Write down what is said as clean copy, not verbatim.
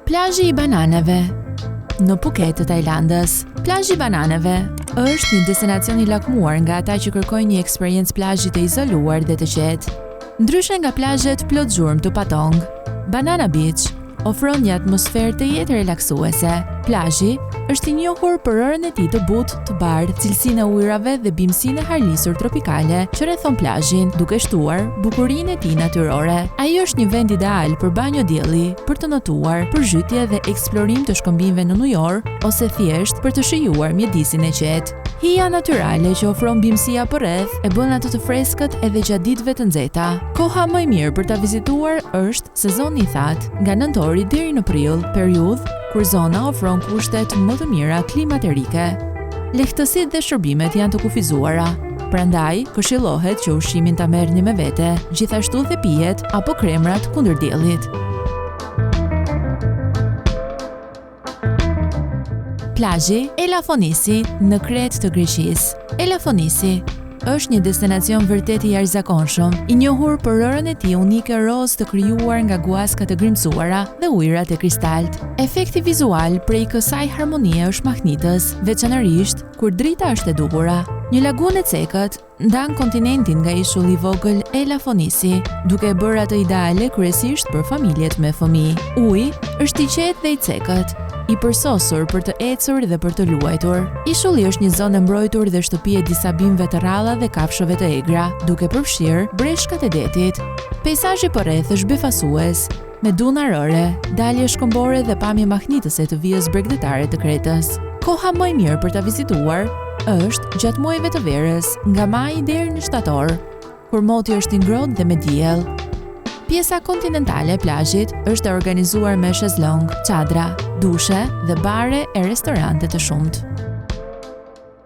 Plazhi i bananeve. Në Phuket të Tajlandës, plazhi i bananeve është një destinacion i lakmuar nga ata që kërkojnë një eksperiencë plazhi të izoluar dhe të qetë. Ndryshe nga plazhet plot zhurmë të Patong, Banana Beach ofron një atmosferë të jetë relaksuese. Plazhi është i njohur për rërën e tij të butë, të bardhë, cilësinë e ujrave dhe bimësinë e harlisur tropikale që rrethon plazhin, duke shtuar bukurinë e tij natyrore. Ai është një vend ideal për banjo dielli, për të notuar, përzytje dhe eksplorim të shkëmbimeve në New York ose thjesht për të shijuar mjedisin e qetë. Hija natyrale që ofron bimësia përreth e bën atë të freskët edhe gjatë ditëve të nxehta. Koha më e mirë për ta vizituar është sezoni i thatë, nga nëntori deri në prill, periudhë kur zona ofron kushtet më të mira klimaterike. Lehtësitë dhe shërbimet janë të kufizuara. Prandaj, këshillohet që ushqimin ta merrni me vete, gjithashtu dhe pijet apo kremrat kundër diellit. Plazhi Elafonisi në Kret të Greqisë. Elafonisi është një destinacion vërtet i jashtëzakonshëm, i njohur për rërën e tij unike roz të krijuar nga guaska të grimcuara dhe ujrat e kristalt. Efekti vizual prej kësaj harmonie është mahnitës, veçanërisht kur drita është e dukura. Një lagunë e cekët ndan kontinentin nga ishulli i vogël Elafonisi, duke bërë atë ideale kryesisht për familjet me fëmijë. Uji është i qetë dhe i cekët, i përsosur për të ecur dhe për të luajtur. Ishulli është një zonë e mbrojtur dhe shtëpi e disa bimëve të rralla dhe kafshëve të egra, duke përfshirë breshkat e detit. Peizazhi përreth është befasues, me duna rore, dalje shkëmbore dhe pamje mahnitëse të vijës bregdetare të Kretës. Koha më e mirë për ta vizituar është gjatë muajve të verës, nga maj deri në shtator, kur moti është i ngrohtë dhe me diell. Pjesa kontinentale e plazhit është e organizuar me shezlong, çadra, dushe dhe bare e restorante të shumtë.